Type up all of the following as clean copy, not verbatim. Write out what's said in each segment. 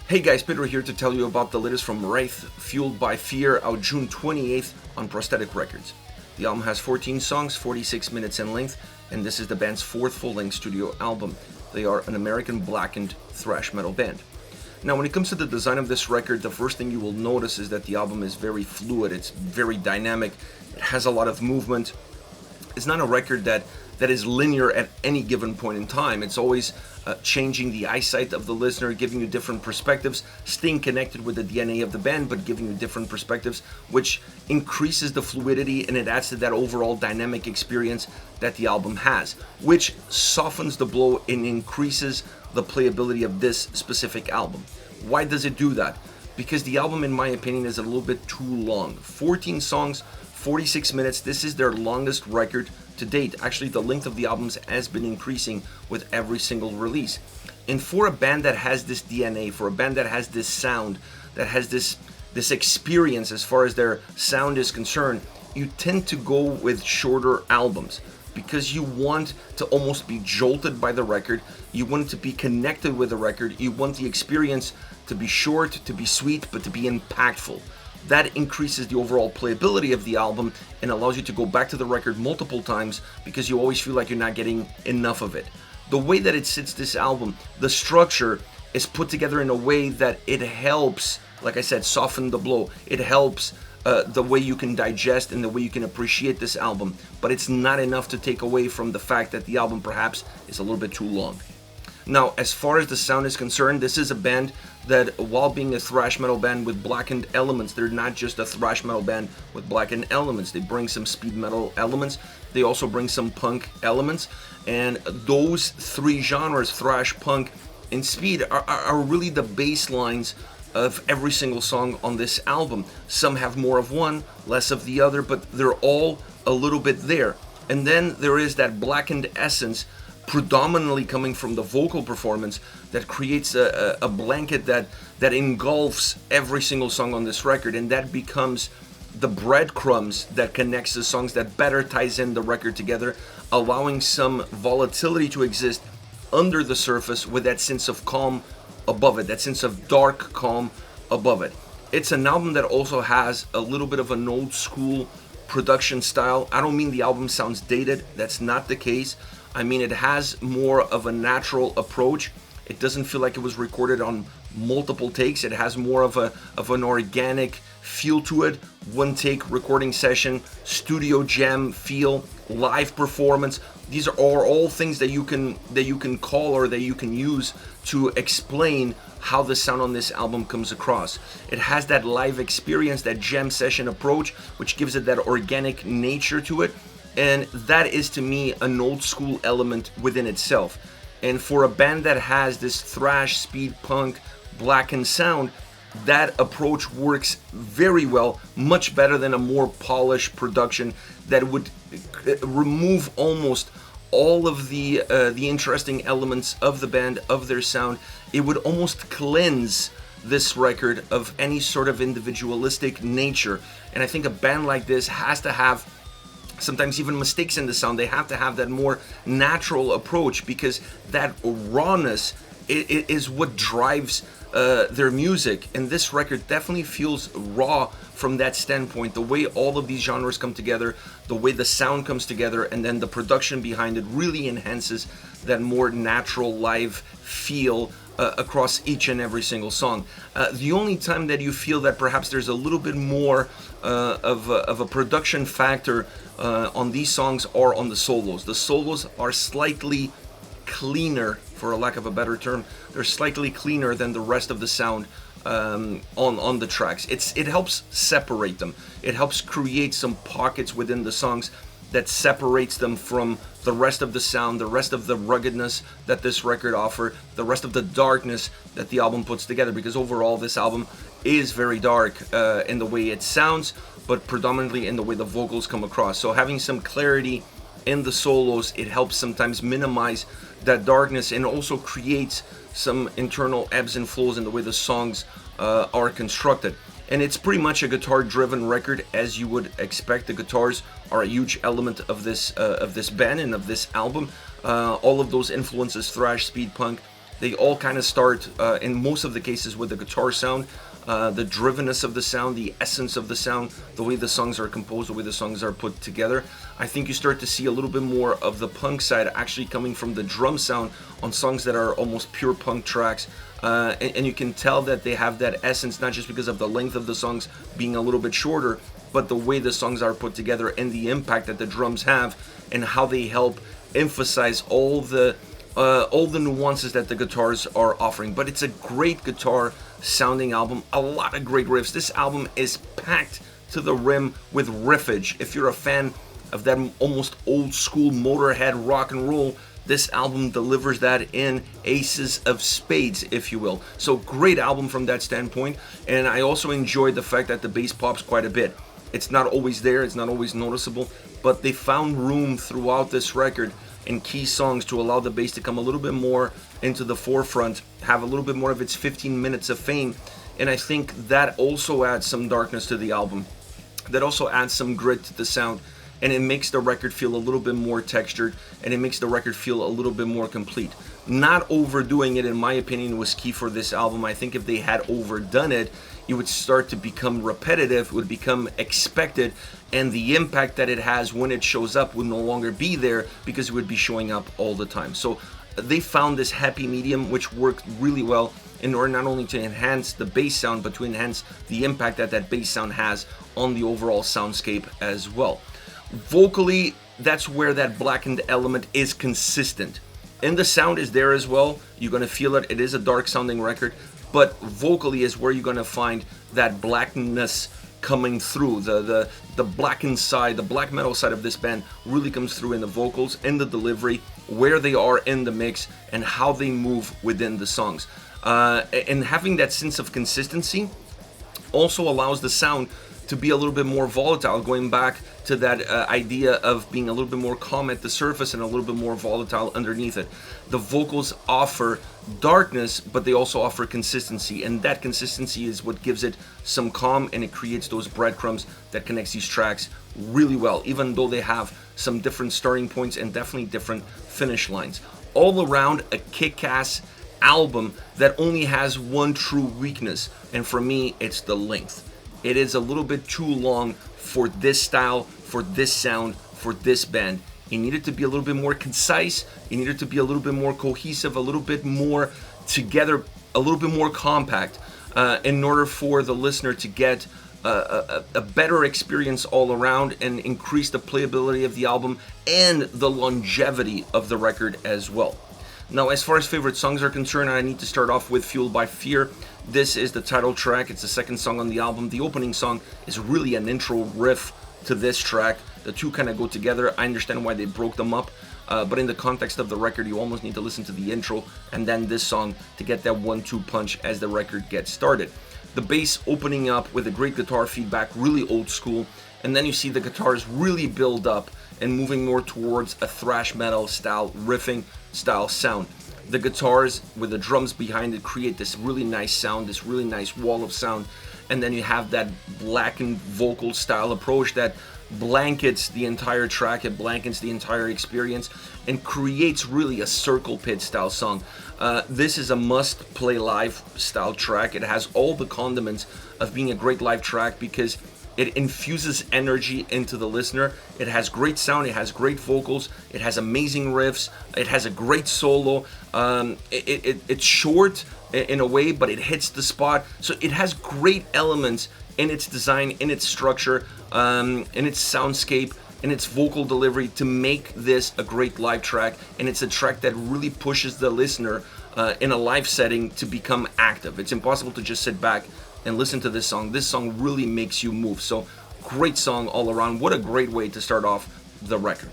Hey guys, Pedro here to tell you about the latest from Wraith, Fueled by Fear, out June 28th on Prosthetic Records. The album has 14 songs, 46 minutes in length, and this is the band's fourth full-length studio album. They are an American blackened thrash metal band. Now, when it comes to the design of this record, the first thing you will notice is that the album is very fluid, it's very dynamic, it has a lot of movement. It's not a record that is linear at any given point in time. It's always changing the eyesight of the listener, giving you different perspectives, staying connected with the DNA of the band, but giving you different perspectives, which increases the fluidity and it adds to that overall dynamic experience that the album has, which softens the blow and increases the playability of this specific album. Why does it do that? Because the album, in my opinion, is a little bit too long. 14 songs, 46 minutes. This is their longest record to date. Actually, the length of the albums has been increasing with every single release. And for a band that has this DNA, for a band that has this sound, that has this experience as far as their sound is concerned, you tend to go with shorter albums because you want to almost be jolted by the record. You want to be connected with the record. You want the experience to be short, to be sweet, but to be impactful. That increases the overall playability of the album and allows you to go back to the record multiple times because you always feel like you're not getting enough of it. The way that it sits, this album, the structure is put together in a way that it helps, like I said, soften the blow. It helps the way you can digest and the way you can appreciate this album, but it's not enough to take away from the fact that the album perhaps is a little bit too long. Now, as far as the sound is concerned, this is a band that, while being a thrash metal band with blackened elements, they're not just a thrash metal band with blackened elements. They bring some speed metal elements. They also bring some punk elements. And those three genres, thrash, punk, and speed, are really the baselines of every single song on this album. Some have more of one, less of the other, but they're all a little bit there. And then there is that blackened essence predominantly coming from the vocal performance that creates a blanket that engulfs every single song on this record, and that becomes the breadcrumbs that connects the songs, that better ties in the record together, allowing some volatility to exist under the surface with that sense of calm above it, that sense of dark calm above it. It's an album that also has a little bit of an old school production style. I don't mean the album sounds dated, that's not the case. I mean, it has more of a natural approach. It doesn't feel like it was recorded on multiple takes. It has more of an organic feel to it. One take recording session, studio jam feel, live performance. These are all things that you can call or that you can use to explain how the sound on this album comes across. It has that live experience, that jam session approach, which gives it that organic nature to it. And that is, to me, an old school element within itself. And for a band that has this thrash, speed, punk, blackened sound, that approach works very well, much better than a more polished production that would remove almost all of the interesting elements of the band, of their sound. It would almost cleanse this record of any sort of individualistic nature. And I think a band like this has to have sometimes even mistakes in the sound. They have to have that more natural approach because that rawness is what drives their music. And this record definitely feels raw from that standpoint. The way all of these genres come together, the way the sound comes together, and then the production behind it really enhances that more natural live feel across each and every single song. The only time that you feel that perhaps there's a little bit more of a production factor on these songs are on the solos. The solos are slightly cleaner, for a lack of a better term. They're slightly cleaner than the rest of the sound on the tracks. It helps separate them. It helps create some pockets within the songs that separates them from the rest of the sound, the rest of the ruggedness that this record offers, the rest of the darkness that the album puts together, because overall this album is very dark in the way it sounds, but predominantly in the way the vocals come across. So having some clarity in the solos, it helps sometimes minimize that darkness and also creates some internal ebbs and flows in the way the songs are constructed. And it's pretty much a guitar-driven record, as you would expect. The guitars are a huge element of this band and of this album. All of those influences, thrash, speed punk, They all kind of start, in most of the cases, with the guitar sound, the drivenness of the sound, the essence of the sound, the way the songs are composed, the way the songs are put together. I think you start to see a little bit more of the punk side actually coming from the drum sound on songs that are almost pure punk tracks. And you can tell that they have that essence, not just because of the length of the songs being a little bit shorter, but the way the songs are put together and the impact that the drums have and how they help emphasize all the nuances that the guitars are offering. But it's a great guitar sounding album, a lot of great riffs. This album is packed to the rim with riffage. If you're a fan of that almost old school Motorhead rock and roll, this album delivers that in aces of spades, if you will. So great album from that standpoint. And I also enjoyed the fact that the bass pops quite a bit. It's not always there, it's not always noticeable, but they found room throughout this record in key songs to allow the bass to come a little bit more into the forefront, have a little bit more of its 15 minutes of fame. And I think that also adds some darkness to the album. That also adds some grit to the sound. And it makes the record feel a little bit more textured, and it makes the record feel a little bit more complete. Not overdoing it, in my opinion, was key for this album. I think if they had overdone it, it would start to become repetitive, it would become expected, and the impact that it has when it shows up would no longer be there because it would be showing up all the time. So they found this happy medium, which worked really well in order not only to enhance the bass sound, but to enhance the impact that that bass sound has on the overall soundscape as well. Vocally, that's where that blackened element is consistent. And the sound is there as well. You're going to feel it. It is a dark sounding record, but vocally is where you're going to find that blackness coming through. The blackened side, the black metal side of this band really comes through in the vocals, in the delivery, where they are in the mix, and how they move within the songs. And having that sense of consistency also allows the sound to be a little bit more volatile, going back to that idea of being a little bit more calm at the surface and a little bit more volatile underneath it. The vocals offer darkness, but they also offer consistency, and that consistency is what gives it some calm, and it creates those breadcrumbs that connects these tracks really well, even though they have some different starting points and definitely different finish lines. All around, a kick-ass album that only has one true weakness, and for me, it's the length. It is a little bit too long for this style, for this sound, for this band. It needed to be a little bit more concise. It needed to be a little bit more cohesive, a little bit more together, a little bit more compact, in order for the listener to get a better experience all around and increase the playability of the album and the longevity of the record as well. Now, as far as favorite songs are concerned, I need to start off with Fueled by Fear. This is the title track. It's the second song on the album. The opening song is really an intro riff to this track. The two kind of go together. I understand why they broke them up, but in the context of the record, you almost need to listen to the intro and then this song to get that 1-2 punch as the record gets started. The bass opening up with a great guitar feedback, really old school, and then you see the guitars really build up and moving more towards a thrash metal style riffing style sound. The guitars with the drums behind it create this really nice sound, this really nice wall of sound, and then you have that blackened vocal style approach that blankets the entire track, it blankets the entire experience and creates really a circle pit style song. This is a must play live style track. It has all the condiments of being a great live track because it infuses energy into the listener. It has great sound, it has great vocals, it has amazing riffs, it has a great solo. It's short in a way, but it hits the spot. So it has great elements in its design, in its structure, in its soundscape, in its vocal delivery to make this a great live track. And it's a track that really pushes the listener in a live setting to become active. It's impossible to just sit back and listen to this song. This song really makes you move. So great song all around. What a great way to start off the record.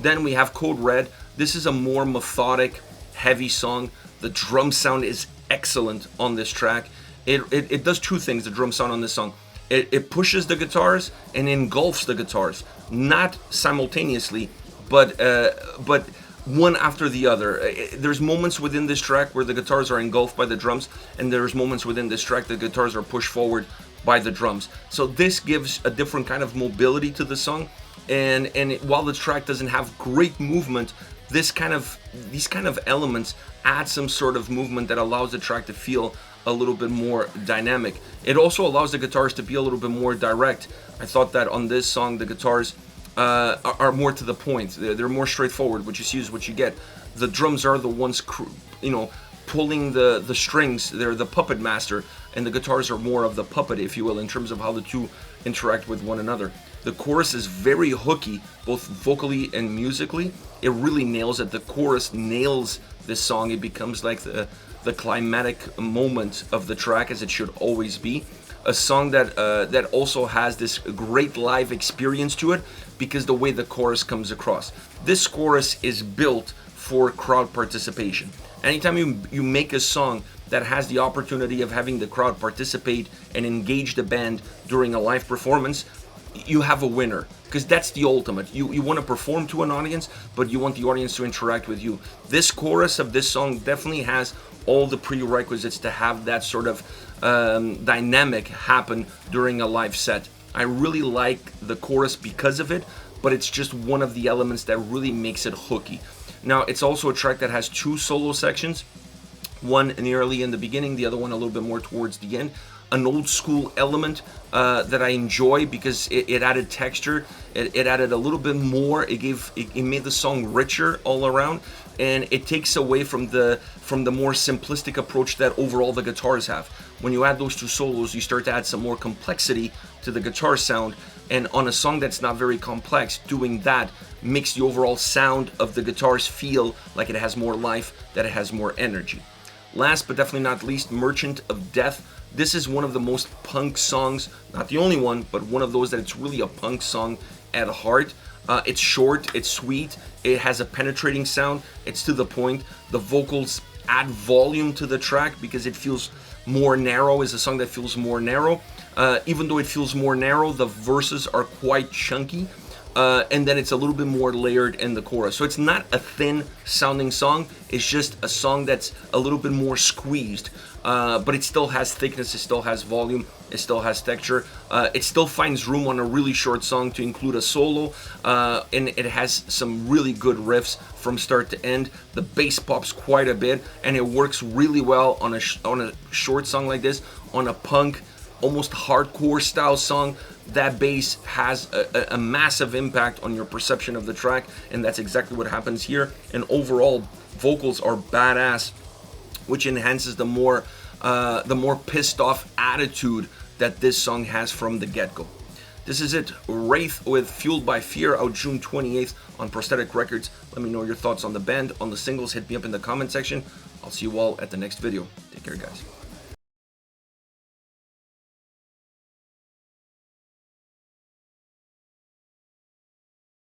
Then we have Code Red. This is a more methodic, heavy song. The drum sound is excellent on this track. It does two things, the drum sound on this song. It pushes the guitars and engulfs the guitars, not simultaneously, but one after the other. There's moments within this track where the guitars are engulfed by the drums, and there's moments within this track the guitars are pushed forward by the drums. So this gives a different kind of mobility to the song, and while the track doesn't have great movement, these kind of elements add some sort of movement that allows the track to feel a little bit more dynamic. It also allows the guitars to be a little bit more direct. I thought that on this song the guitars are more to the point. They're more straightforward. What you see is what you get. The drums are the ones, pulling the strings. They're the puppet master, and the guitars are more of the puppet, if you will, in terms of how the two interact with one another. The chorus is very hooky, both vocally and musically. It really nails it. The chorus nails this song. It becomes like the climatic moment of the track, as it should always be. A song that also has this great live experience to it, because the way the chorus comes across. This chorus is built for crowd participation. Anytime you make a song that has the opportunity of having the crowd participate and engage the band during a live performance, you have a winner, because that's the ultimate. You want to perform to an audience, but you want the audience to interact with you. This chorus of this song definitely has all the prerequisites to have that sort of dynamic happen during a live set. I really like the chorus because of it, but it's just one of the elements that really makes it hooky. Now, it's also a track that has two solo sections, one nearly in the beginning, the other one a little bit more towards the end. An old school element that I enjoy because it added texture, it added a little bit more, it made the song richer all around, and it takes away from the more simplistic approach that overall the guitars have. When you add those two solos, you start to add some more complexity to the guitar sound, and on a song that's not very complex, doing that makes the overall sound of the guitars feel like it has more life, that it has more energy. Last but definitely not least, Merchant of Death. This is one of the most punk songs, not the only one, but one of those that it's really a punk song at heart. It's short, it's sweet, it has a penetrating sound, it's to the point. The vocals add volume to the track because it feels more narrow. It's a song that feels more narrow. Even though it feels more narrow, the verses are quite chunky. And then it's a little bit more layered in the chorus. So it's not a thin sounding song, it's just a song that's a little bit more squeezed. But it still has thickness, it still has volume, it still has texture. It still finds room on a really short song to include a solo, and it has some really good riffs from start to end. The bass pops quite a bit, and it works really well on a short song like this. On a punk, almost hardcore style song, that bass has a massive impact on your perception of the track, and that's exactly what happens here. And overall, vocals are badass, which enhances the more pissed off attitude that this song has from the get-go. This is it, Wraith with Fueled by Fear, out June 28th on Prosthetic Records. Let me know your thoughts on the band, on the singles. Hit me up in the comment section. I'll see you all at the next video. Take care, guys.